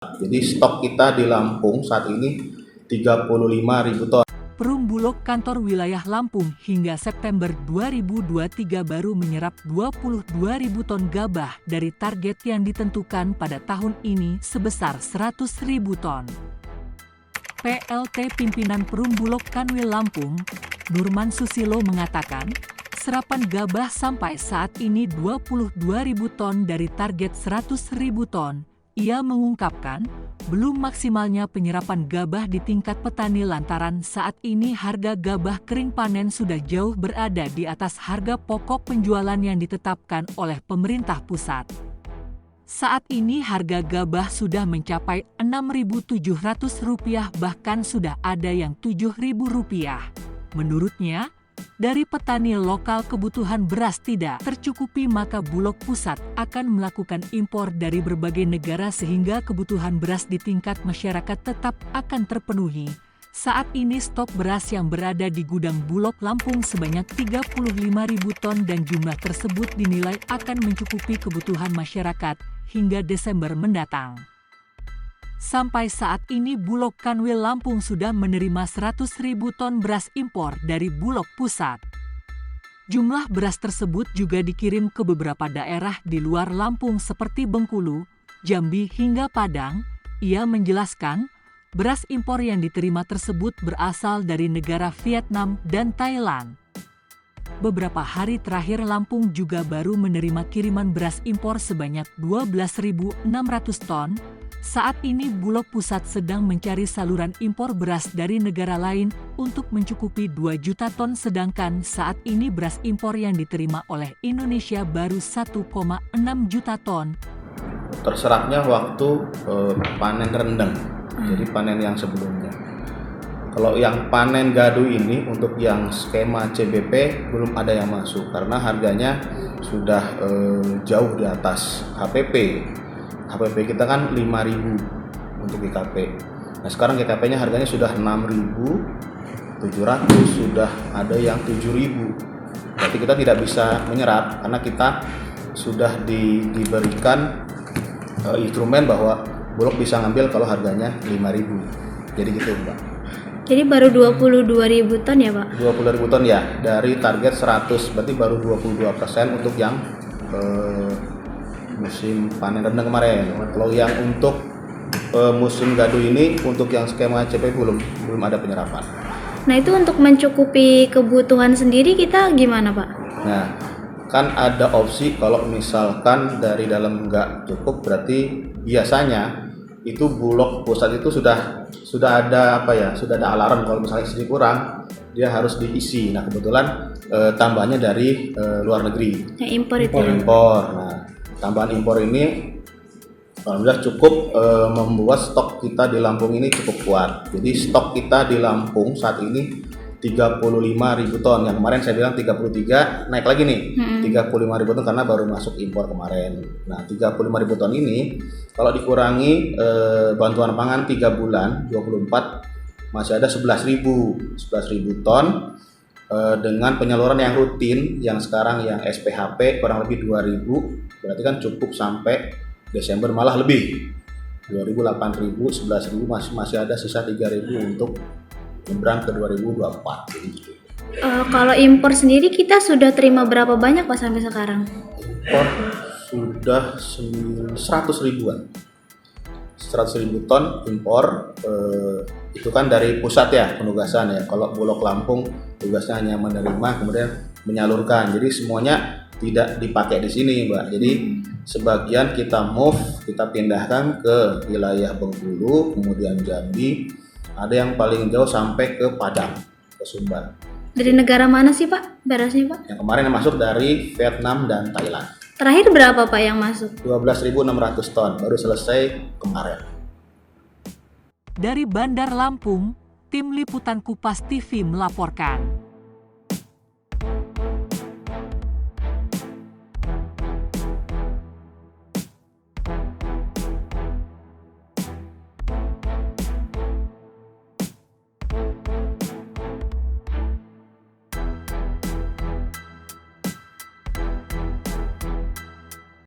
Jadi stok kita di Lampung saat ini 35.000 ton. Perum Bulog Kantor Wilayah Lampung hingga September 2023 baru menyerap 22.000 ton gabah dari target yang ditentukan pada tahun ini sebesar 100.000 ton. PLT Pimpinan Perum Bulog Kanwil Lampung, Nurman Susilo mengatakan, serapan gabah sampai saat ini 22.000 ton dari target 100.000 ton. Ia mengungkapkan, belum maksimalnya penyerapan gabah di tingkat petani lantaran saat ini harga gabah kering panen sudah jauh berada di atas harga pokok penjualan yang ditetapkan oleh pemerintah pusat. Saat ini harga gabah sudah mencapai Rp6.700, bahkan sudah ada yang Rp7.000. Menurutnya, dari petani lokal kebutuhan beras tidak tercukupi, maka Bulog Pusat akan melakukan impor dari berbagai negara sehingga kebutuhan beras di tingkat masyarakat tetap akan terpenuhi. Saat ini stok beras yang berada di gudang Bulog Lampung sebanyak 35.000 ton dan jumlah tersebut dinilai akan mencukupi kebutuhan masyarakat hingga Desember mendatang. Sampai saat ini Bulog Kanwil Lampung sudah menerima 100.000 ton beras impor dari Bulog Pusat. Jumlah beras tersebut juga dikirim ke beberapa daerah di luar Lampung seperti Bengkulu, Jambi hingga Padang. Ia menjelaskan, beras impor yang diterima tersebut berasal dari negara Vietnam dan Thailand. Beberapa hari terakhir Lampung juga baru menerima kiriman beras impor sebanyak 12.600 ton. Saat ini Bulog Pusat sedang mencari saluran impor beras dari negara lain untuk mencukupi 2 juta ton, sedangkan saat ini beras impor yang diterima oleh Indonesia baru 1,6 juta ton. Terserapnya waktu panen rendeng, jadi panen yang sebelumnya. Kalau yang panen gadu ini untuk yang skema CBP belum ada yang masuk karena harganya sudah jauh di atas HPP. HPP kita kan 5.000 untuk GKP. Nah sekarang GKP-nya harganya sudah 6.700, sudah ada yang 7.000. Berarti kita tidak bisa menyerap karena kita sudah diberikan instrumen bahwa Bulog bisa ngambil kalau harganya 5.000. Jadi gitu Mbak. Jadi baru 22.000 ton ya Pak? 20.000 ton ya, dari target 100, berarti baru 22% untuk yang musim panen rendeng kemarin. Kalau yang untuk musim gadu ini, untuk yang skema CP belum ada penyerapan. Nah itu untuk mencukupi kebutuhan sendiri kita gimana Pak? Nah kan ada opsi kalau misalkan dari dalam nggak cukup, berarti biasanya itu Bulog Pusat itu sudah ada sudah ada alarm kalau misalnya isi kurang dia harus diisi. Nah kebetulan tambahnya dari luar negeri. Yang impor itu. Impor. Nah tambahan impor ini alhamdulillah cukup membuat stok kita di Lampung ini cukup kuat. Jadi stok kita di Lampung saat ini 35.000 ton. Yang kemarin saya bilang 33, naik lagi nih. 35.000 ton karena baru masuk impor kemarin. Nah 35.000 ton ini kalau dikurangi bantuan pangan 3 bulan 24 masih ada 11.000 ton. Dengan penyaluran yang rutin yang sekarang yang SPHP kurang lebih 2.000, berarti kan cukup sampai Desember, malah lebih 2.000, 8.000, 11.000, masih ada sisa 3.000 untuk nyebrang ke 2024. Kalau impor sendiri kita sudah terima berapa banyak Pak sampai sekarang? Impor sudah 100 ribuan. 100.000 ton impor, itu kan dari pusat ya penugasan ya. Kalau Bulog Lampung tugasnya hanya menerima kemudian menyalurkan. Jadi semuanya tidak dipakai di sini Mbak. Jadi sebagian kita kita pindahkan ke wilayah Bengkulu, kemudian Jambi, ada yang paling jauh sampai ke Padang, ke Sumbar. Dari negara mana sih Pak berasnya Pak? Yang kemarin yang masuk dari Vietnam dan Thailand. Terakhir berapa Pak yang masuk? 12.600 ton, baru selesai kemarin. Dari Bandar Lampung, Tim Liputan Kupas TV melaporkan.